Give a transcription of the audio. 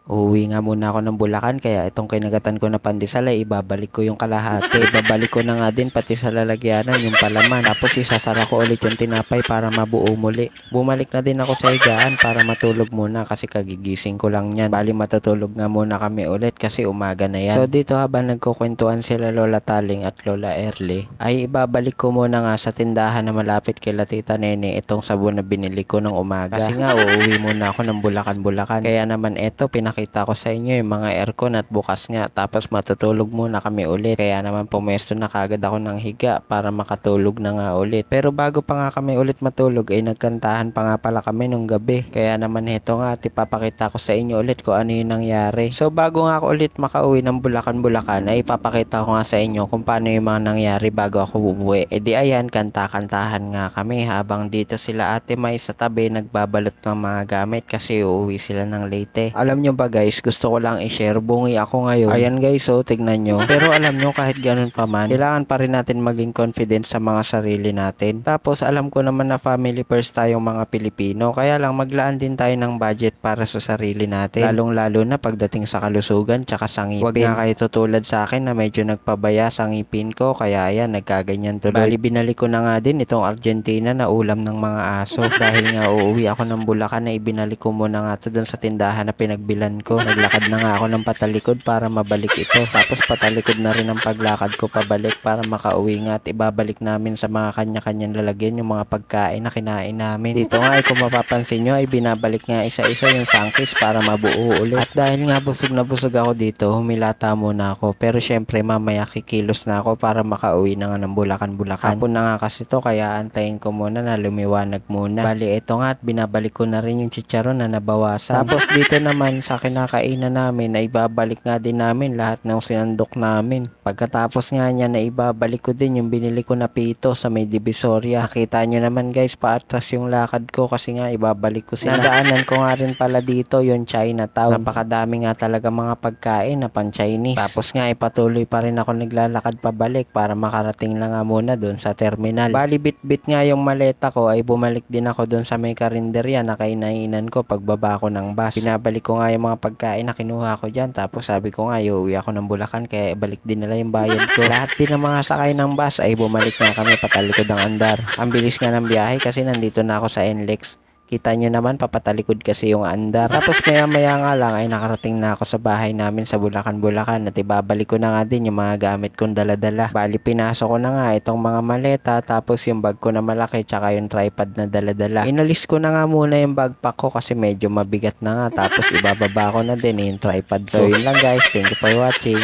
Uuwi nga muna ako ng Bulacan kaya itong kinagatan ko na pandesal ay ibabalik ko yung kalahati. Ibabalik ko na nga din pati sa lalagyanan yung palaman. Tapos isasara ko ulit yung tinapay para mabuo muli. Bumalik na din ako sa higaan para matulog muna kasi kagigising ko lang yan. Bali matutulog nga muna kami ulit kasi umaga na yan. So dito habang nagkukwentuhan sila Lola Taling at Lola Erle ay ibabalik ko muna nga sa tindahan na malapit kay Tita Nene itong sabon na binili ko ng umaga. Kasi nga uuwi muna ako ng Bulacan. Kaya naman eto pinakita ko sa inyo yung mga aircon at bukas nga tapos matutulog muna kami ulit. Kaya naman pumesto na kagad ako ng higa para makatulog na nga ulit. Pero bago pa nga kami ulit matulog ay nagkantahan pa nga pala kami nung gabi. Kaya naman eto nga at ipapakita ko sa inyo ulit kung ano yung nangyari. So bago nga ako ulit makauwi ng Bulacan ay ipapakita ko nga sa inyo kung paano yung mga nangyari bago ako umuwi. E di ayan, kanta-kantahan nga kami habang dito sila Ate May sa tabi nagbabalot ng mga gamit kasi uuwi sila ng Leyte. Alam nyo ba guys, gusto ko lang i-share, bungi ako ngayon. Ayan guys, so tignan nyo. Pero alam nyo kahit ganun pa man, kailangan pa rin natin maging confident sa mga sarili natin. Tapos alam ko naman na family first tayong mga Pilipino, kaya lang maglaan din tayo ng budget para sa sarili natin. Lalong lalo na pagdating sa kalusugan tsaka sa ngipin. Huwag nga kayo tutulad sa akin na medyo nagpabaya sa ngipin ko, kaya ayan, nagkaganyan tuloy. Bali binalik ko na nga din itong Argentina na ulam ng mga aso. Dahil nga uuwi ako ng Bulacan na ibinalik ko muna nga ito dun sa tindahan na pinagbilan ko. Naglakad na nga ako ng patalikod para mabalik ito. Tapos patalikod na rin ang paglakad ko pabalik para makauwi nga at ibabalik namin sa mga kanya-kanyang lalagyan yung mga pagkain na kinain namin. Dito nga ay kung mapapansin nyo ay binabalik nga isa-isa yung sangkis para mabuo ulit. At dahil nga busog na busog ako dito, humilata muna ako. Pero syempre mamaya kikilos na ako para makauwi na nga ng Bulacan. Hapon na nga kasi to kaya antayin ko muna na lumiwanag muna. Bali ito nga at binabalik ko na rin yung chicharon na nabawasan. Tapos dito naman sa kinakainan namin ay ibabalik nga din namin lahat ng sinandok namin. Pagkatapos nga niya na ibabalik ko din yung binili ko na pito sa may Divisoria. Nakita nyo naman guys, paatras yung lakad ko kasi nga ibabalik ko sila. Nadaanan ko nga rin pala dito yung Chinatown. Napakadami nga talaga mga pagkain na pan Chinese. Tapos nga ipatuloy pa rin ako naglalakad pabalik para makarating lang nga muna doon sa terminal. Bali bit-bit nga yung maleta ko ay bumalik din ako doon sa may karinderya na kainainan ko pagbaba ko ng bus. Binabalik ko nga yung mga pagkain na kinuha ko dyan. Tapos sabi ko nga uuwi ako ng Bulacan kaya ibalik din nila yung bayad ko. Lahat din ng mga sakay ng bus ay bumalik nga kami patalikod ng andar. Ang bilis nga ng biyahe kasi nandito na ako sa NLEX. Kita nyo naman papatalikod kasi yung andar. Tapos maya nga lang ay nakarating na ako sa bahay namin sa Bulacan at ibabalik ko na nga din yung mga gamit kong daladala. Bali pinasok ko na nga itong mga maleta tapos yung bag ko na malaki tsaka yung tripod na daladala. Inalis ko na nga muna yung backpack ko kasi medyo mabigat na nga tapos ibababa ko na din yung tripod. So yun lang guys, thank you for watching.